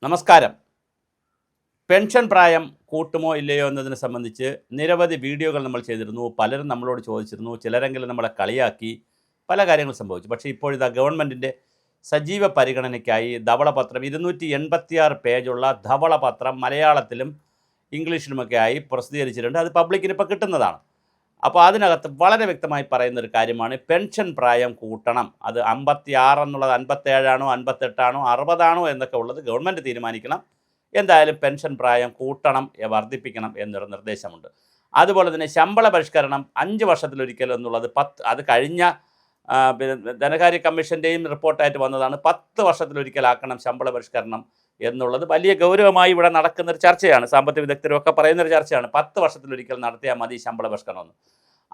നമസ്കാരം. പെൻഷൻ പ്രായം കൂട്ടുമോ ഇല്ലയോ എന്നതിനെ സംബന്ധിച്ച് നിരവധി വീഡിയോകൾ നമ്മൾ ചെയ്തിരുന്നു. പലരും നമ്മളോട് ചോദിച്ചിരുന്നു. ചിലരെങ്കിലും നമ്മളെ കളിയാക്കി. പല കാര്യങ്ങൾ സംഭവിച്ചു. പക്ഷേ ഇപ്പോഴിതാ ഗവൺമെൻറ്റിൻ്റെ സജീവ പരിഗണനയ്ക്കായി ധവളപത്രം 286 പേജുള്ള ധവളപത്രം മലയാളത്തിലും ഇംഗ്ലീഷിലുമൊക്കെ ആയി പ്രസിദ്ധീകരിച്ചിട്ടുണ്ട്. അത് പബ്ലിക്കിന് ഇപ്പോൾ കിട്ടുന്നതാണ്. അപ്പോൾ അതിനകത്ത് വളരെ വ്യക്തമായി പറയുന്നൊരു കാര്യമാണ് പെൻഷൻ പ്രായം കൂട്ടണം. അത് 56 എന്നുള്ളത് 57 ആണോ 58 ആണോ 60 ആണോ എന്നൊക്കെ ഉള്ളത് ഗവൺമെൻറ് തീരുമാനിക്കണം. എന്തായാലും പെൻഷൻ പ്രായം കൂട്ടണം, വർദ്ധിപ്പിക്കണം എന്നൊരു നിർദ്ദേശമുണ്ട്. അതുപോലെ തന്നെ ശമ്പള പരിഷ്കരണം 5 വർഷത്തിലൊരിക്കൽ എന്നുള്ളത് അത് കഴിഞ്ഞ ധനകാര്യ കമ്മീഷൻ്റെയും റിപ്പോർട്ടായിട്ട് വന്നതാണ്. 10 വർഷത്തിലൊരിക്കലാക്കണം ശമ്പള പരിഷ്കരണം എന്നുള്ളത് വലിയ ഗൗരവമായി ഇവിടെ നടക്കുന്നൊരു ചർച്ചയാണ്. സാമ്പത്തിക വിദഗ്ധരൊക്കെ പറയുന്നൊരു ചർച്ചയാണ്. 10 വർഷത്തിലൊരിക്കൽ നടത്തിയാൽ മതി ശമ്പള പരിഷ്കരണമെന്ന്.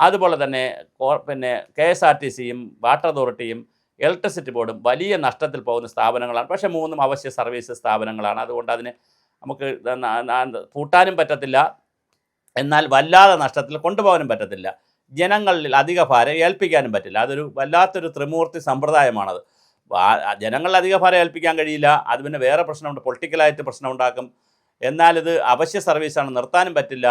അതുപോലെ തന്നെ KSRTCയും വാട്ടർ അതോറിറ്റിയും ഇലക്ട്രിസിറ്റി ബോർഡും വലിയ നഷ്ടത്തിൽ പോകുന്ന സ്ഥാപനങ്ങളാണ്. പക്ഷേ മൂന്നും അവശ്യ സർവീസ് സ്ഥാപനങ്ങളാണ്. അതുകൊണ്ട് അതിന് നമുക്ക് പൂട്ടാനും പറ്റത്തില്ല, എന്നാൽ വല്ലാതെ നഷ്ടത്തിൽ കൊണ്ടുപോകാനും പറ്റത്തില്ല. ജനങ്ങളിൽ അധിക ഭാരം ഏൽപ്പിക്കാനും പറ്റില്ല. അതൊരു വല്ലാത്തൊരു ത്രിമൂർത്തി സമ്പ്രദായമാണത്. ജനങ്ങളിൽ അധിക ഭാരം ഏൽപ്പിക്കാൻ കഴിയില്ല. അത് പിന്നെ വേറെ പ്രശ്നമുണ്ട്, പൊളിറ്റിക്കലായിട്ട് പ്രശ്നമുണ്ടാക്കും. എന്നാൽ ഇത് അവശ്യ സർവീസാണ്, നിർത്താനും പറ്റില്ല.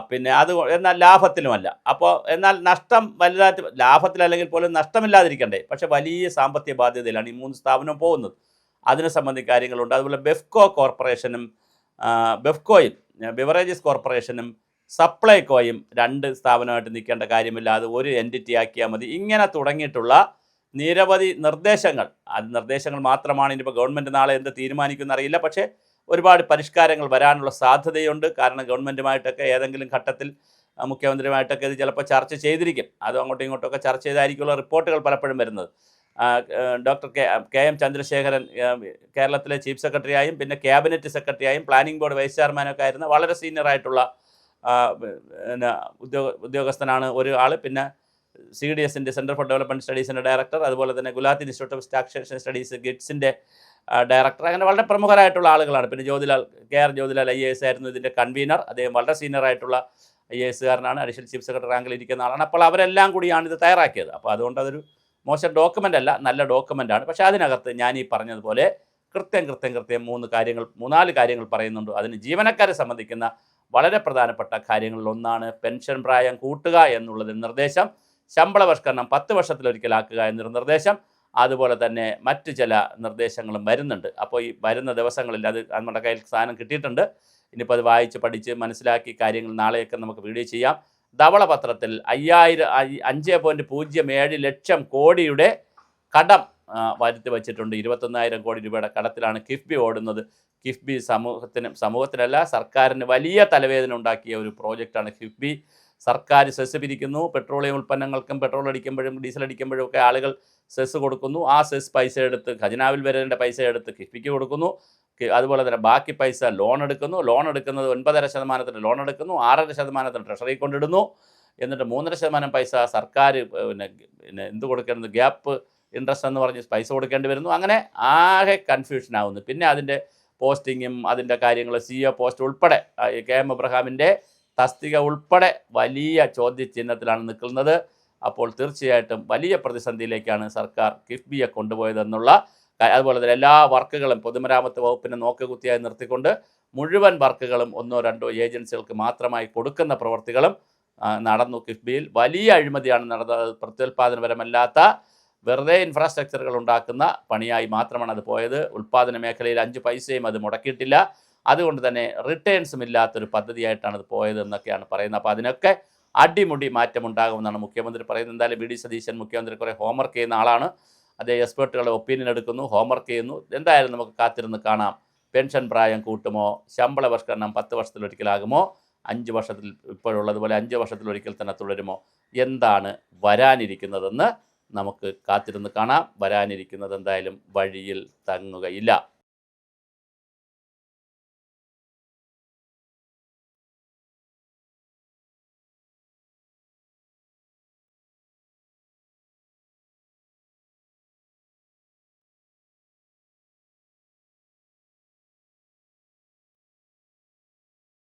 പിന്നെ അത് എന്നാൽ ലാഭത്തിലുമല്ല. അപ്പോൾ എന്നാൽ നഷ്ടം വലുതായിട്ട് ലാഭത്തിലല്ലെങ്കിൽ പോലും നഷ്ടമില്ലാതിരിക്കണ്ടേ. പക്ഷേ വലിയ സാമ്പത്തിക ബാധ്യതയിലാണ് ഈ 3 സ്ഥാപനവും പോകുന്നത്. അതിനെ സംബന്ധിച്ച കാര്യങ്ങളുണ്ട്. അതുപോലെ ബെഫ്കോയും ബിവറേജസ് കോർപ്പറേഷനും സപ്ലൈകോയും 2 സ്ഥാപനമായിട്ട് നിൽക്കേണ്ട കാര്യമില്ല. അത് ഒരു എൻറ്റിറ്റി ആക്കിയാൽ മതി. ഇങ്ങനെ തുടങ്ങിയിട്ടുള്ള നിരവധി നിർദ്ദേശങ്ങൾ. അത് നിർദ്ദേശങ്ങൾ മാത്രമാണ്. ഇനിയിപ്പോൾ ഗവൺമെൻറ് നാളെ എന്ത് തീരുമാനിക്കുമെന്ന് അറിയില്ല. പക്ഷേ ഒരുപാട് പരിഷ്കാരങ്ങൾ വരാനുള്ള സാധ്യതയുണ്ട്. കാരണം ഗവൺമെൻറ്റുമായിട്ടൊക്കെ ഏതെങ്കിലും ഘട്ടത്തിൽ മുഖ്യമന്ത്രിയുമായിട്ടൊക്കെ ഇത് ചിലപ്പോൾ ചർച്ച ചെയ്തിരിക്കും. അതും അങ്ങോട്ടും ഇങ്ങോട്ടൊക്കെ ചർച്ച ചെയ്തായിരിക്കുള്ള റിപ്പോർട്ടുകൾ പലപ്പോഴും വരുന്നത്. ഡോക്ടർ KM ചന്ദ്രശേഖരൻ കേരളത്തിലെ ചീഫ് സെക്രട്ടറിയായും പിന്നെ ക്യാബിനറ്റ് സെക്രട്ടറിയായും പ്ലാനിംഗ് ബോർഡ് വൈസ് ചെയർമാനൊക്കെ ആയിരുന്ന വളരെ സീനിയറായിട്ടുള്ള പിന്നെ ഉദ്യോഗസ്ഥനാണ് ഒരു ആൾ. പിന്നെ CDSൻ്റെ സെൻറ്റർ ഫോർ ഡെവലപ്മെൻറ്റ് സ്റ്റഡീസിൻ്റെ ഡയറക്ടർ, അതുപോലെ തന്നെ Gulati institute of taxation studies ഗിറ്റ്സിൻ്റെ ഡയറക്ടർ. അങ്ങനെ വളരെ പ്രമുഖരായിട്ടുള്ള ആളുകളാണ്. പിന്നെ KR ജ്യോതിലാൽ IAS ആയിരുന്നു ഇതിൻ്റെ കൺവീനർ. അദ്ദേഹം വളരെ സീനിയറായിട്ടുള്ള IAS കാരനാണ്. അഡീഷണൽ ചീഫ് സെക്രട്ടറി റാങ്കിൽ ഇരിക്കുന്ന ആളാണ്. അപ്പോൾ അവരെല്ലാം കൂടിയാണ് ഇത് തയ്യാറാക്കിയത്. അപ്പോൾ അതുകൊണ്ട് അതൊരു മോശം ഡോക്യുമെൻ്റ് അല്ല, നല്ല ഡോക്യുമെൻ്റാണ്. പക്ഷേ അതിനകത്ത് ഞാൻ ഈ പറഞ്ഞതുപോലെ കൃത്യം 3-4 കാര്യങ്ങൾ പറയുന്നുണ്ട്. അതിന് ജീവനക്കാരെ സംബന്ധിക്കുന്ന വളരെ പ്രധാനപ്പെട്ട കാര്യങ്ങളിൽ ഒന്നാണ് പെൻഷൻ പ്രായം കൂട്ടുക എന്നുള്ളതിന് നിർദ്ദേശം. ശമ്പള പരിഷ്കരണം 10 വർഷത്തിലൊരിക്കലാക്കുക എന്നൊരു നിർദ്ദേശം. അതുപോലെ തന്നെ മറ്റ് ചില നിർദ്ദേശങ്ങളും വരുന്നുണ്ട്. അപ്പോൾ ഈ വരുന്ന ദിവസങ്ങളിൽ അത് നമ്മുടെ കയ്യിൽ സാധനം കിട്ടിയിട്ടുണ്ട്. ഇനിയിപ്പോൾ അത് വായിച്ച് പഠിച്ച് മനസ്സിലാക്കി കാര്യങ്ങൾ നാളെയൊക്കെ നമുക്ക് വീഡിയോ ചെയ്യാം. ധവളപത്രത്തിൽ 5.07 ലക്ഷം കോടിയുടെ കടം വരുത്തി വച്ചിട്ടുണ്ട്. 21,000 കോടി രൂപയുടെ കടത്തിലാണ് കിഫ്ബി ഓടുന്നത്. കിഫ്ബി സമൂഹത്തിനല്ല സർക്കാരിന് വലിയ തലവേദന ഉണ്ടാക്കിയ ഒരു പ്രോജക്റ്റാണ് കിഫ്ബി. സർക്കാർ സെസ് പിരിക്കുന്നു. പെട്രോളിയം ഉൽപ്പന്നങ്ങൾക്കും പെട്രോൾ അടിക്കുമ്പോഴും ഡീസൽ അടിക്കുമ്പോഴും ഒക്കെ ആളുകൾ സെസ് കൊടുക്കുന്നു. ആ സെസ് പൈസ എടുത്ത് ഖജനാവിൽ വരേണ്ട പൈസ എടുത്ത് കിഫ്ബിക്ക് കൊടുക്കുന്നു. അതുപോലെ തന്നെ ബാക്കി പൈസ ലോൺ എടുക്കുന്നു. ലോൺ എടുക്കുന്നത് 9.5% ലോൺ എടുക്കുന്നു. 6.5% ട്രഷറി കൊണ്ടിടുന്നു. എന്നിട്ട് 3.5% പൈസ സർക്കാർ പിന്നെ എന്ത് കൊടുക്കേണ്ടത് ഗ്യാപ്പ് ഇൻട്രസ്റ്റ് എന്ന് പറഞ്ഞ് പൈസ കൊടുക്കേണ്ടി വരുന്നു. അങ്ങനെ ആകെ കൺഫ്യൂഷൻ ആവുന്നു. പിന്നെ അതിൻ്റെ പോസ്റ്റിങ്ങും അതിൻ്റെ കാര്യങ്ങൾ CEO പോസ്റ്റ് ഉൾപ്പെടെ KM എബ്രഹാമിൻ്റെ തസ്തിക ഉൾപ്പെടെ വലിയ ചോദ്യചിഹ്നത്തിലാണ് നിൽക്കുന്നത്. അപ്പോൾ തീർച്ചയായിട്ടും വലിയ പ്രതിസന്ധിയിലേക്കാണ് സർക്കാർ കിഫ്ബിയെ കൊണ്ടുപോയതെന്നുള്ള. അതുപോലെ തന്നെ എല്ലാ വർക്കുകളും പൊതുമരാമത്ത് വകുപ്പിനെ നോക്കുകുത്തിയായി നിർത്തിക്കൊണ്ട് മുഴുവൻ വർക്കുകളും 1-2 ഏജൻസികൾക്ക് മാത്രമായി കൊടുക്കുന്ന പ്രവൃത്തികളും നടന്നു. കിഫ്ബിയിൽ വലിയ അഴിമതിയാണ് നടന്നത്. പ്രത്യുൽപാദനപരമല്ലാത്ത വെറുതെ ഇൻഫ്രാസ്ട്രക്ചറുകൾ ഉണ്ടാക്കുന്ന പണിയായി മാത്രമാണ് അത് പോയത്. ഉൽപ്പാദന മേഖലയിൽ 5 പൈസയും അത് മുടക്കിയിട്ടില്ല. അതുകൊണ്ട് തന്നെ റിട്ടേൺസും ഇല്ലാത്തൊരു പദ്ധതിയായിട്ടാണ് അത് പോയതെന്നൊക്കെയാണ് പറയുന്നത്. അപ്പോൾ അതിനൊക്കെ അടിമുടി മാറ്റമുണ്ടാകുമെന്നാണ് മുഖ്യമന്ത്രി പറയുന്നത്. എന്തായാലും VD സതീശൻ മുഖ്യമന്ത്രി കുറേ ഹോംവർക്ക് ചെയ്യുന്ന ആളാണ്. അതേ എക്സ്പേർട്ടുകളുടെ ഒപ്പീനിയൻ എടുക്കുന്നു, ഹോംവർക്ക് ചെയ്യുന്നു. എന്തായാലും നമുക്ക് കാത്തിരുന്ന് കാണാം. പെൻഷൻ പ്രായം കൂട്ടുമോ, ശമ്പള പരിഷ്കരണം 10 വർഷത്തിലൊരിക്കലാകുമോ, 5 വർഷത്തിൽ ഇപ്പോഴുള്ളതുപോലെ 5 വർഷത്തിലൊരിക്കൽ തന്നെ തുടരുമോ, എന്താണ് വരാനിരിക്കുന്നതെന്ന് നമുക്ക് കാത്തിരുന്ന് കാണാം. വരാനിരിക്കുന്നത് എന്തായാലും വഴിയിൽ തങ്ങുകയില്ല.